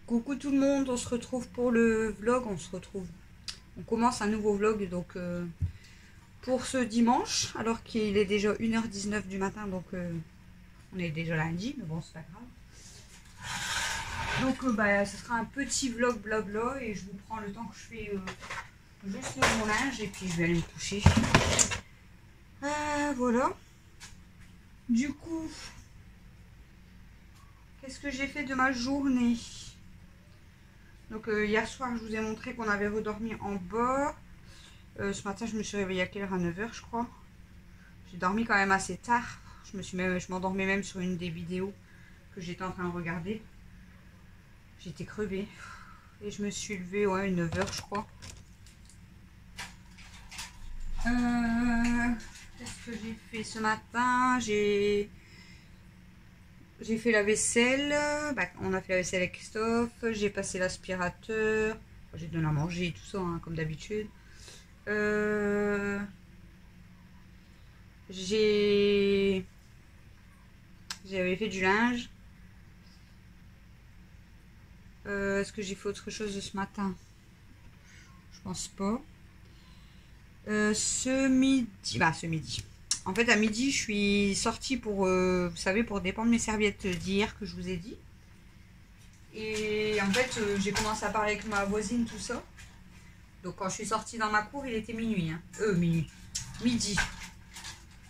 Coucou tout le monde, on se retrouve pour le vlog, on commence un nouveau vlog donc pour ce dimanche, alors qu'il est déjà 1h19 du matin, donc on est déjà lundi, mais bon c'est pas grave. Donc ce sera un petit vlog blabla et je vous prends le temps que je fais juste mon linge et puis je vais aller me coucher. Voilà. Du coup, qu'est-ce que j'ai fait de ma journée? Donc hier soir je vous ai montré qu'on avait redormi en bas. Ce matin je me suis réveillée à quelle heure? À 9h je crois. J'ai dormi quand même assez tard. Je m'endormais même sur une des vidéos que j'étais en train de regarder. J'étais crevée. Et je me suis levée, ouais, 9h je crois. Qu'est-ce que j'ai fait ce matin? J'ai fait la vaisselle. On a fait la vaisselle avec Christophe. J'ai passé l'aspirateur. J'ai donné à manger et tout ça, hein, comme d'habitude. J'avais fait du linge. Est-ce que j'ai fait autre chose ce matin? Je pense pas. Ce midi. En fait, à midi, je suis sortie pour, vous savez, pour dépendre mes serviettes d'hier que je vous ai dit. Et en fait, j'ai commencé à parler avec ma voisine, tout ça. Donc quand je suis sortie dans ma cour, il était minuit. Hein. Midi.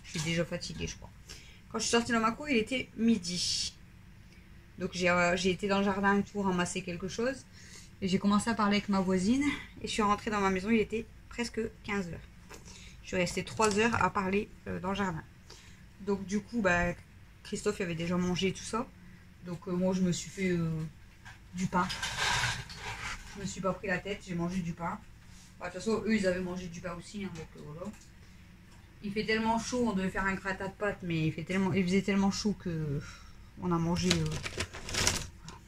Je suis déjà fatiguée, je crois. Quand je suis sortie dans ma cour, il était midi. Donc j'ai été dans le jardin pour ramasser quelque chose. Et j'ai commencé à parler avec ma voisine. Et je suis rentrée dans ma maison, il était presque 15h. Je suis restée 3 heures à parler dans le jardin. Donc du coup, Christophe avait déjà mangé tout ça. Donc moi, je me suis fait du pain. Je me suis pas pris la tête, j'ai mangé du pain. De toute façon, eux, ils avaient mangé du pain aussi. Hein, donc voilà. Il fait tellement chaud, on devait faire un gratin de pâtes, mais il faisait tellement chaud que on a mangé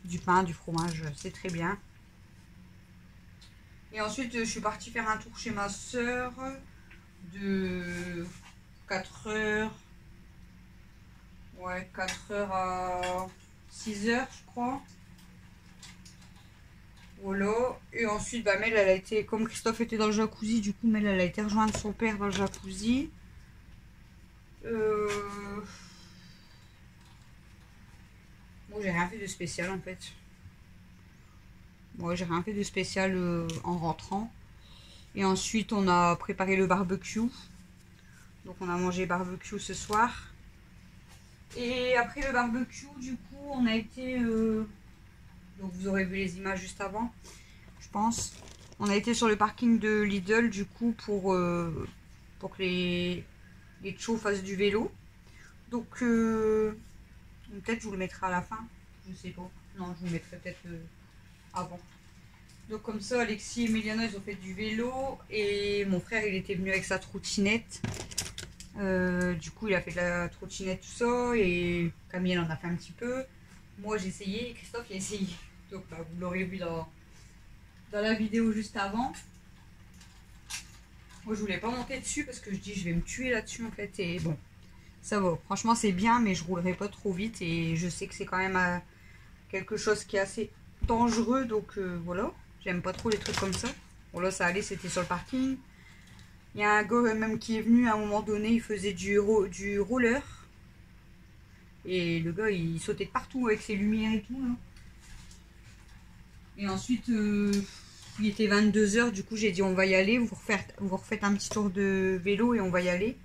du pain, du fromage, c'est très bien. Et ensuite, je suis partie faire un tour chez ma soeur de 4h. Ouais, 4h à 6h, je crois. Voilà. Et ensuite, Mel, elle a été, comme Christophe était dans le jacuzzi, du coup, Mel, elle a été rejoindre son père dans le jacuzzi. Bon, j'ai rien fait de spécial en fait. Moi, j'ai rien fait de spécial en rentrant. Et ensuite, on a préparé le barbecue. Donc, on a mangé barbecue ce soir. Et après le barbecue, du coup, on a été... donc, vous aurez vu les images juste avant, je pense. On a été sur le parking de Lidl, du coup, pour que les tchos fassent du vélo. Donc, peut-être je vous le mettrai à la fin. Je sais pas. Non, je vous le mettrai peut-être avant. Donc comme ça, Alexis et Emiliano, ils ont fait du vélo. Et mon frère, il était venu avec sa trottinette. Du coup, il a fait de la trottinette, tout ça. Et Camille, elle en a fait un petit peu. Moi, j'ai essayé. Et Christophe, il a essayé. Donc, vous l'aurez vu dans la vidéo juste avant. Moi, je voulais pas monter dessus parce que je dis, je vais me tuer là-dessus, en fait. Et bon, ça va. Franchement, c'est bien, mais je roulerai pas trop vite. Et je sais que c'est quand même quelque chose qui est assez dangereux. Donc, voilà. J'aime pas trop les trucs comme ça. Bon là ça allait, c'était sur le parking. Il y a un gars même qui est venu à un moment donné, il faisait du roller. Et le gars il sautait de partout avec ses lumières et tout. Là. Et ensuite il était 22h, du coup j'ai dit on va y aller. Vous refaites un petit tour de vélo et on va y aller.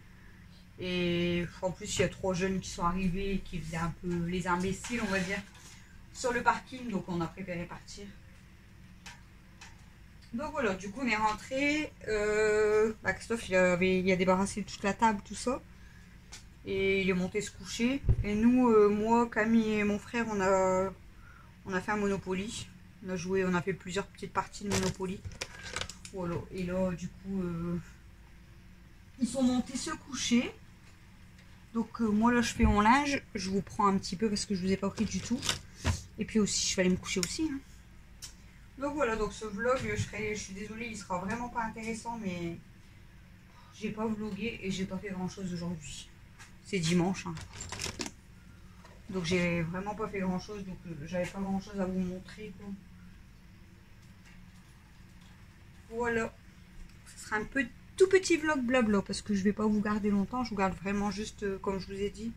Et en plus il y a 3 jeunes qui sont arrivés et qui faisaient un peu les imbéciles on va dire sur le parking. Donc on a préféré partir. Donc voilà, du coup on est rentré. Christophe il a débarrassé toute la table, tout ça. Et il est monté se coucher. Et nous, moi, Camille et mon frère, on a fait un Monopoly. On a fait plusieurs petites parties de Monopoly. Voilà. Et là, du coup, ils sont montés se coucher. Donc moi là je fais mon linge. Je vous prends un petit peu parce que je vous ai pas pris du tout. Et puis aussi, je vais aller me coucher aussi. Hein. Donc voilà, donc ce vlog, je suis désolée, il sera vraiment pas intéressant, mais j'ai pas vlogué et j'ai pas fait grand chose aujourd'hui. C'est dimanche. Hein. Donc j'ai vraiment pas fait grand chose, donc j'avais pas grand chose à vous montrer. Quoi. Voilà. Ce sera un peu tout petit vlog blabla parce que je vais pas vous garder longtemps. Je vous garde vraiment juste, comme je vous ai dit,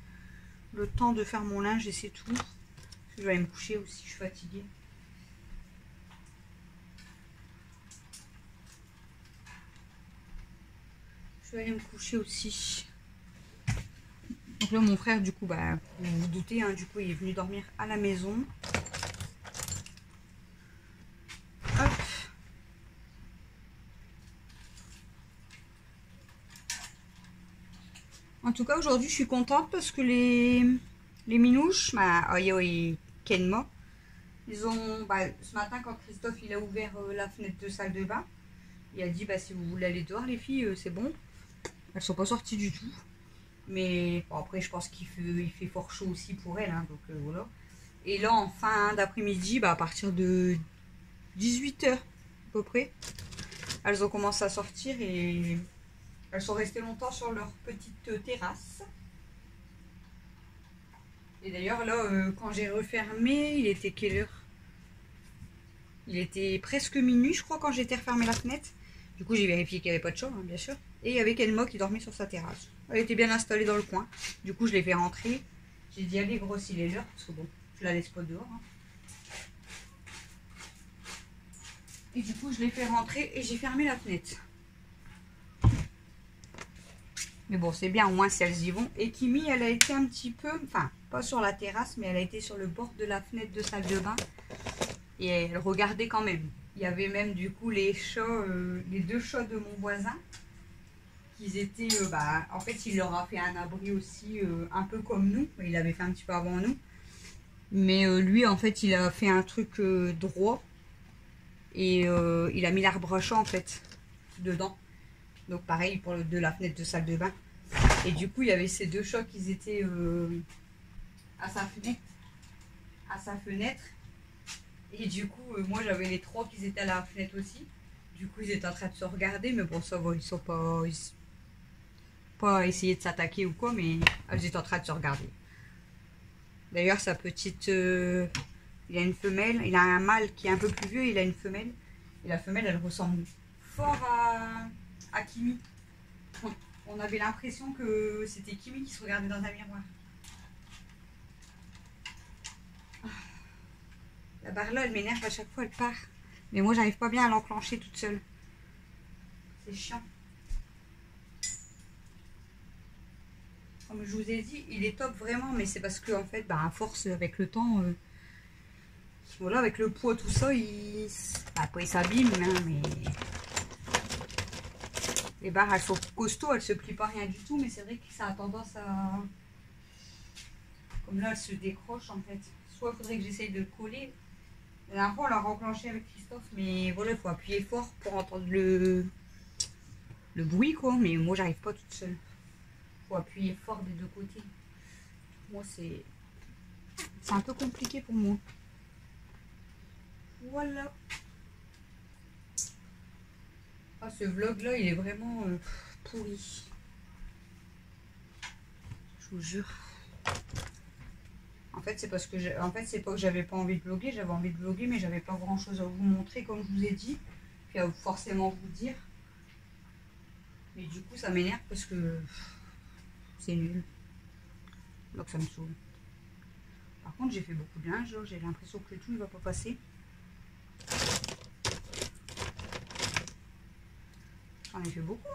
le temps de faire mon linge et c'est tout. Je vais aller me coucher aussi, je suis fatiguée. Je vais aller me coucher aussi. Donc là, mon frère, du coup, bah, vous vous doutez, hein, du coup, il est venu dormir à la maison. Hop. En tout cas, aujourd'hui, je suis contente parce que les minouches, bah, Oyo et Kenmo, ils ont, bah, ce matin, quand Christophe il a ouvert la fenêtre de salle de bain, il a dit, bah, si vous voulez aller dehors, les filles, c'est bon. Elles sont pas sorties du tout. Mais bon, après, je pense qu'il fait fort chaud aussi pour elles. Hein, donc voilà. Et là, en fin d'après-midi, bah, à partir de 18 h à peu près, elles ont commencé à sortir et elles sont restées longtemps sur leur petite terrasse. Et d'ailleurs, là, quand j'ai refermé, il était quelle heure? Il était presque minuit, je crois, quand j'ai refermé la fenêtre. Du coup, j'ai vérifié qu'il n'y avait pas de chat, hein, bien sûr. Et il y avait Kenmo qui dormait sur sa terrasse. Elle était bien installée dans le coin. Du coup, je l'ai fait rentrer. J'ai dit, allez, grosse, il est l'heure. Parce que bon, je la laisse pas dehors. Hein. Et du coup, je l'ai fait rentrer et j'ai fermé la fenêtre. Mais bon, c'est bien, au moins, si elles y vont. Et Kimi, elle a été un petit peu... Enfin, pas sur la terrasse, mais elle a été sur le bord de la fenêtre de salle de bain. Et elle regardait quand même. Il y avait même, du coup, les chats, les deux chats de mon voisin. Ils étaient, bah, en fait, il leur a fait un abri aussi, un peu comme nous. Il l'avait fait un petit peu avant nous. Mais lui, en fait, il a fait un truc droit. Et il a mis l'arbre à chat, en fait, dedans. Donc, pareil pour de la fenêtre de salle de bain. Et du coup, il y avait ces deux chats qui étaient à sa fenêtre. Et du coup, moi, j'avais les trois qui étaient à la fenêtre aussi. Du coup, ils étaient en train de se regarder. Mais bon, ça va, ils sont pas essayer de s'attaquer ou quoi, mais elles étaient en train de se regarder. D'ailleurs, sa petite... il a une femelle, il a un mâle qui est un peu plus vieux, il a une femelle. Et la femelle, elle ressemble fort à Kimi. On avait l'impression que c'était Kimi qui se regardait dans un miroir. La barre là, elle m'énerve à chaque fois, elle part. Mais moi, j'arrive pas bien à l'enclencher toute seule. C'est chiant. Comme je vous ai dit, il est top vraiment, mais c'est parce que en fait, bah, à force, avec le temps, voilà, avec le poids, tout ça, après il s'abîme, hein, mais les barres, elles sont costauds, elles se plient pas rien du tout, mais c'est vrai que ça a tendance à, comme là, elles se décrochent en fait. Soit il faudrait que j'essaye de le coller. La dernière fois, on l'a enclenché avec Christophe, mais voilà, il faut appuyer fort pour entendre le bruit, quoi. Mais moi, j'arrive pas toute seule. Faut appuyer fort des deux côtés. Moi, c'est un peu compliqué pour moi. Voilà. Ah, ce vlog là, il est vraiment pourri. Je vous jure. En fait, c'est parce que c'est pas que j'avais pas envie de vlogger, j'avais envie de vlogger, mais j'avais pas grand chose à vous montrer, comme je vous ai dit, puis à forcément vous dire. Mais du coup, ça m'énerve parce que c'est nul. Donc ça me saoule. Par contre, j'ai fait beaucoup de linge, j'ai l'impression que le tout ne va pas passer. J'en ai fait beaucoup.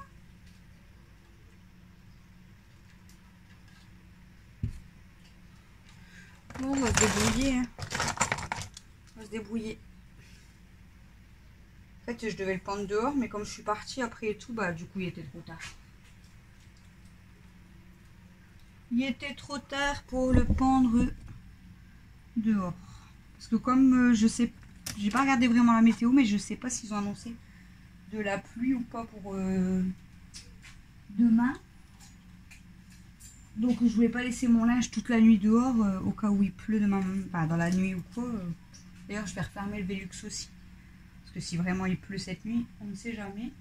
Bon, on va se débrouiller. Hein. On va se débrouiller. En fait, je devais le pendre dehors, mais comme je suis partie après et tout, bah du coup, il était trop tard. Il était trop tard pour le pendre dehors. Parce que comme je sais, j'ai pas regardé vraiment la météo, mais je sais pas s'ils ont annoncé de la pluie ou pas pour demain. Donc je voulais pas laisser mon linge toute la nuit dehors au cas où il pleut demain, enfin dans la nuit ou quoi. D'ailleurs je vais refermer le Velux aussi. Parce que si vraiment il pleut cette nuit, on ne sait jamais.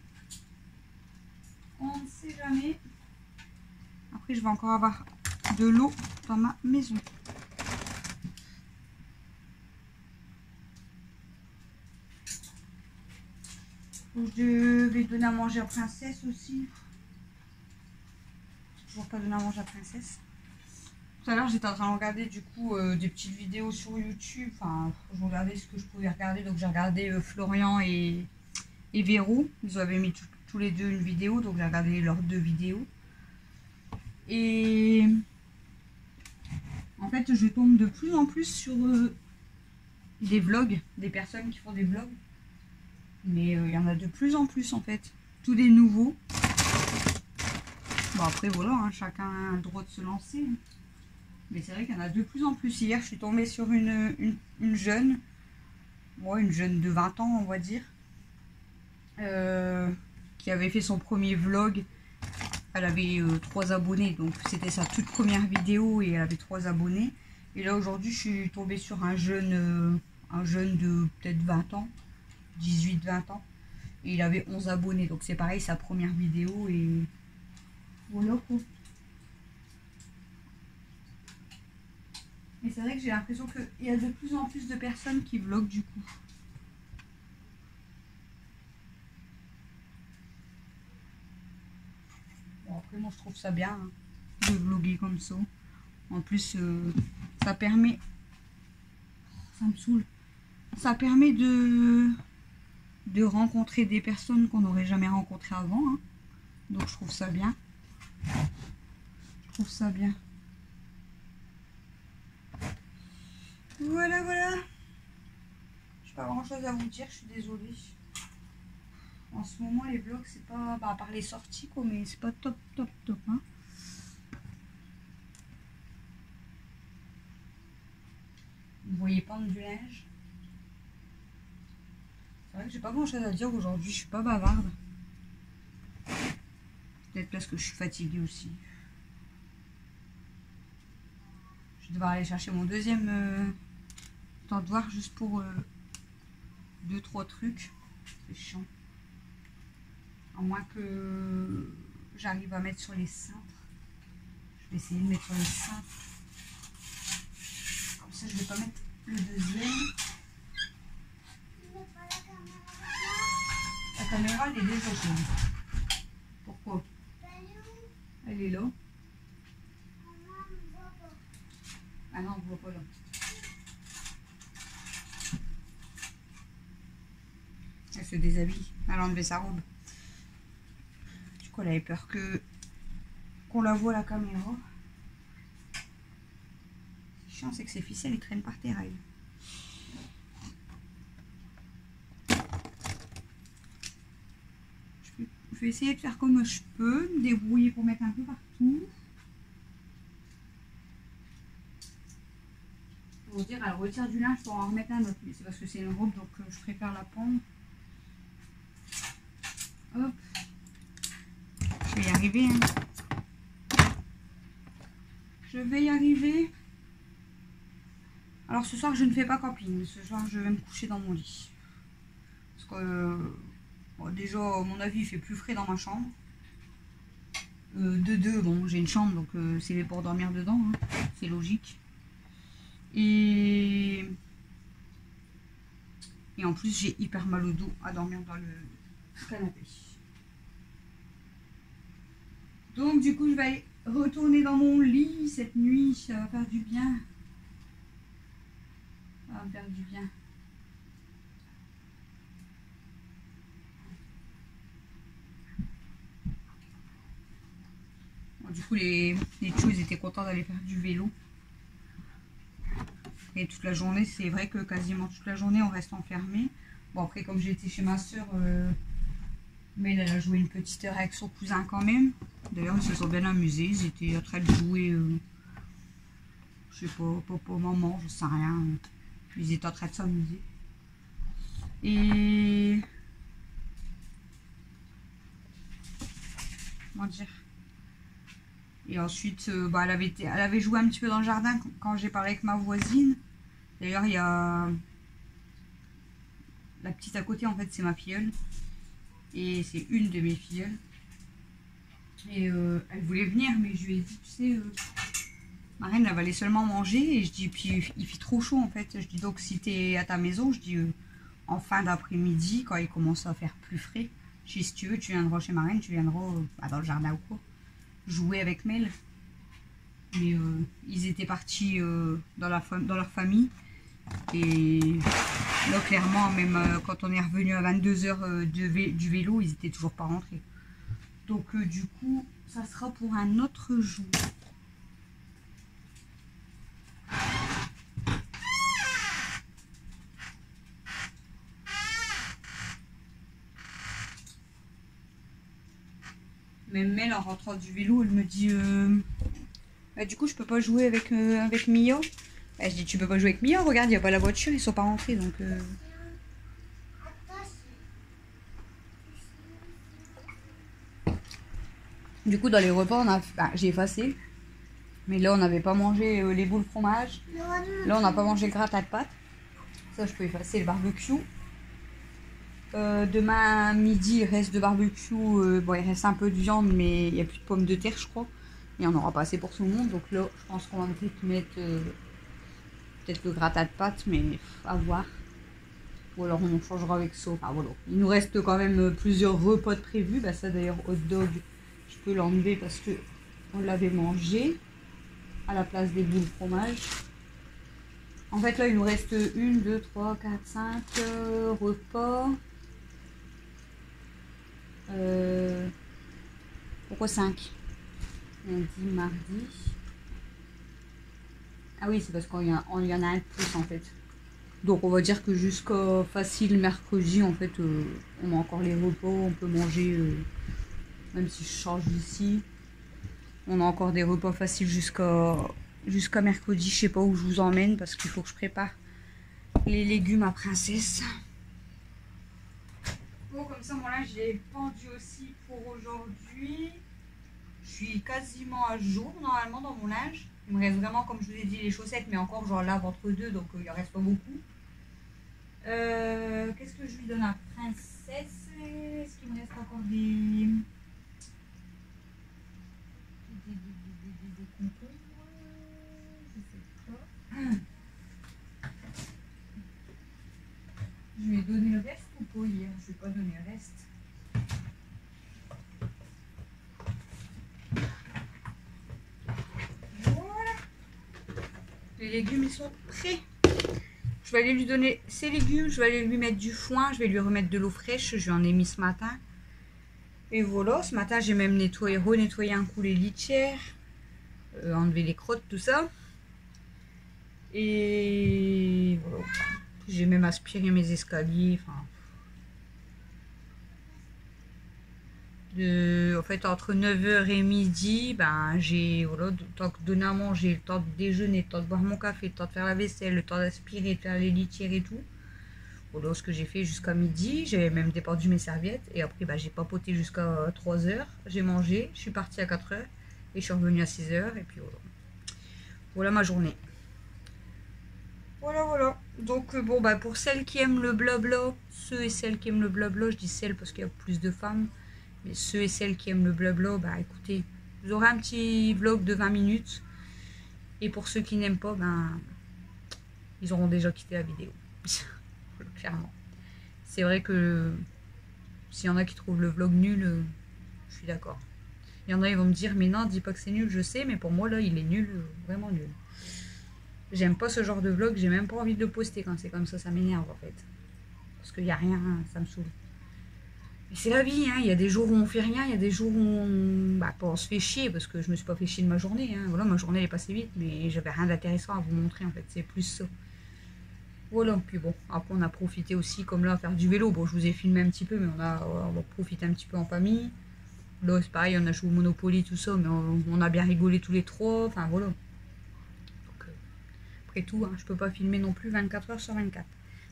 On ne sait jamais. Après je vais encore avoir de l'eau dans ma maison. Donc je vais donner à manger à Princesse aussi. Toujours pas donné à manger à Princesse. Tout à l'heure j'étais en train de regarder du coup des petites vidéos sur YouTube. Enfin, je regardais ce que je pouvais regarder. Donc j'ai regardé Florian et Véro. Ils avaient mis tous les deux une vidéo. Donc j'ai regardé leurs 2 vidéos. Et en fait je tombe de plus en plus sur des vlogs. Des personnes qui font des vlogs. Mais il y en a de plus en plus en fait. Tous des nouveaux. Bon après voilà, hein, chacun a le droit de se lancer. Mais c'est vrai qu'il y en a de plus en plus. Hier je suis tombée sur une jeune. Ouais, une jeune de 20 ans on va dire. Qui avait fait son premier vlog. Elle avait 3 abonnés. Donc c'était sa toute première vidéo et elle avait 3 abonnés. Et là aujourd'hui je suis tombée sur un jeune de peut-être 20 ans. 18-20 ans. Et il avait 11 abonnés. Donc c'est pareil, sa première vidéo. Et voilà quoi. Et c'est vrai que j'ai l'impression qu'il y a de plus en plus de personnes qui vloguent du coup. Bon, après moi je trouve ça bien hein, de vlogger comme ça. En plus ça permet... Ça me saoule. Ça permet de rencontrer des personnes qu'on n'aurait jamais rencontrées avant. Hein. Donc je trouve ça bien. Je trouve ça bien. Voilà, voilà. J'ai pas grand chose à vous dire, je suis désolée. En ce moment, les vlogs, c'est pas... Bah, à part les sorties, quoi, mais c'est pas top, top, top. Hein. Vous voyez pendre du linge. C'est vrai que j'ai pas grand chose à dire aujourd'hui, je suis pas bavarde. Peut-être parce que je suis fatiguée aussi. Je vais devoir aller chercher mon deuxième tendoir juste pour 2-3 trucs. C'est chiant. À moins que j'arrive à mettre sur les cintres. Je vais essayer de mettre sur les cintres. Comme ça, je vais pas mettre le deuxième. La caméra, elle est déjà jaune. Pourquoi? Elle est là. Ah non, on ne voit pas là. Elle se déshabille. Elle a enlevé sa robe. Du coup, elle avait peur qu'on la voit à la caméra. Ce chiant, c'est que ces ficelles, ils traînent par terre. Je vais essayer de faire comme je peux, me débrouiller pour mettre un peu partout. Pour vous dire, elle retire du linge pour en remettre un autre. Mais c'est parce que c'est une robe, donc je préfère la pendre. Hop. Je vais y arriver. Hein. Je vais y arriver. Alors ce soir, je ne fais pas camping. Ce soir, je vais me coucher dans mon lit. Parce que... Bon, déjà, à mon avis, il fait plus frais dans ma chambre. De deux, bon, j'ai une chambre, donc c'est pour dormir dedans. Hein. C'est logique. Et en plus, j'ai hyper mal au dos à dormir dans le canapé. Donc, du coup, je vais aller retourner dans mon lit cette nuit. Ça va faire du bien. Ça va me faire du bien. Du coup, les choses étaient contents d'aller faire du vélo. Et toute la journée, c'est vrai que quasiment toute la journée, on reste enfermé. Bon, après, comme j'étais chez ma soeur, mais elle a joué une petite heure avec son cousin quand même. D'ailleurs, ils se sont bien amusés. Ils étaient en train de jouer, je sais pas, papa, maman, je sais rien. Ils étaient en train de s'amuser. Et... Comment dire? Et ensuite, bah, elle avait joué un petit peu dans le jardin quand j'ai parlé avec ma voisine. D'ailleurs, il y a... La petite à côté, en fait, c'est ma filleule. Et c'est une de mes filleules. Et elle voulait venir, mais je lui ai dit, tu sais, ma reine, elle va aller seulement manger. Et je dis, puis il fait trop chaud, en fait. Je dis, donc, si t'es à ta maison, je dis, en fin d'après-midi, quand il commence à faire plus frais. Si tu veux, tu viendras chez Marraine, tu viendras dans le jardin ou quoi, jouer avec Mel. Mais ils étaient partis dans leur famille. Et là, clairement, même quand on est revenu à 22 h du vélo, ils étaient toujours pas rentrés. Donc du coup, ça sera pour un autre jour. Même Mel, en rentrant du vélo, elle me dit bah, du coup, je peux pas jouer avec Mia. Bah, je dis, tu peux pas jouer avec Mia, regarde, il n'y a pas la voiture, ils sont pas rentrés. Donc, du coup, dans les repas, j'ai effacé. Mais là, on n'avait pas mangé les boules fromage. Là, on n'a pas mangé le gratin de pâtes. Ça, je peux effacer le barbecue. Demain midi, il reste de barbecue. Bon, il reste un peu de viande, mais il n'y a plus de pommes de terre, je crois. Et on n'aura pas assez pour tout le monde. Donc là, je pense qu'on va peut-être mettre peut-être le gratin de pâtes, mais à voir. Ou alors on changera avec ça. Enfin voilà. Il nous reste quand même plusieurs repas de prévus. Bah, ça d'ailleurs, hot dog, je peux l'enlever parce que on l'avait mangé à la place des boules fromage. En fait là, il nous reste 1, 2, 3, 4, 5 repas. Pourquoi 5? Lundi, mardi. Ah oui, c'est parce qu'il y en a un de plus en fait. Donc on va dire que jusqu'à facile mercredi, en fait, on a encore les repas, on peut manger, même si je change d'ici. On a encore des repas faciles jusqu'à mercredi. Je sais pas où je vous emmène parce qu'il faut que je prépare les légumes à princesse. Bon, comme ça, moi là, je l'ai pendu aussi pour aujourd'hui. Je suis quasiment à jour normalement dans mon linge. Il me reste vraiment, comme je vous ai dit, les chaussettes, mais encore j'en lave entre deux, donc il en reste pas beaucoup. Qu'est-ce que je lui donne à princesse? Est-ce qu'il me reste encore des concombres? Je sais pas. Je lui ai donné le reste ou pas hier? Je vais pas donner le reste. Voilà. Les légumes, ils sont prêts. Je vais aller lui donner ses légumes, je vais aller lui mettre du foin, je vais lui remettre de l'eau fraîche, je lui en ai mis ce matin. Et voilà, ce matin j'ai même renettoyé un coup les litières, enlevé les crottes, tout ça. Et voilà, j'ai même aspiré mes escaliers, enfin... En fait, entre 9 h et midi, ben, j'ai voilà, le temps de donner à manger, le temps de déjeuner, le temps de boire mon café, le temps de faire la vaisselle, le temps d'aspirer, de faire les litières et tout. Voilà ce que j'ai fait jusqu'à midi. J'avais même dépendu mes serviettes. Et après, ben, j'ai papoté jusqu'à 3 h. J'ai mangé, je suis partie à 4 h. Et je suis revenue à 6 h. Et puis voilà. Voilà ma journée. Voilà, voilà. Donc, bon, bah, pour celles qui aiment le blabla, ceux et celles qui aiment le blabla, je dis celles parce qu'il y a plus de femmes. Mais ceux et celles qui aiment le blabla, bah écoutez, vous aurez un petit vlog de 20 minutes. Et pour ceux qui n'aiment pas, ben, ils auront déjà quitté la vidéo. Clairement. C'est vrai que s'il y en a qui trouvent le vlog nul, je suis d'accord. Il y en a, ils vont me dire, mais non, dis pas que c'est nul, je sais, mais pour moi, là, il est nul, vraiment nul. J'aime pas ce genre de vlog, j'ai même pas envie de le poster quand c'est comme ça m'énerve en fait. Parce qu'il n'y a rien, ça me saoule. C'est la vie, hein. Il y a des jours où on fait rien, il y a des jours où on se fait chier, parce que je me suis pas fait chier de ma journée, hein. Voilà, ma journée elle est passée vite, mais j'avais rien d'intéressant à vous montrer en fait, c'est plus ça. Voilà, puis bon, après on a profité aussi, comme là, à faire du vélo. Bon, je vous ai filmé un petit peu, mais on va profiter un petit peu en famille. Là, c'est pareil, on a joué au Monopoly, tout ça, mais on a bien rigolé tous les trois, enfin voilà. Donc, après tout, hein, je peux pas filmer non plus 24 h sur 24.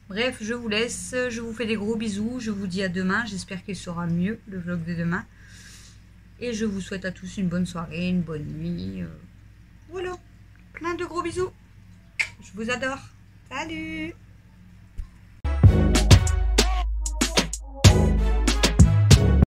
Bref, je vous laisse, je vous fais des gros bisous, je vous dis à demain, j'espère qu'il sera mieux, le vlog de demain. Et je vous souhaite à tous une bonne soirée, une bonne nuit. Voilà, plein de gros bisous. Je vous adore. Salut!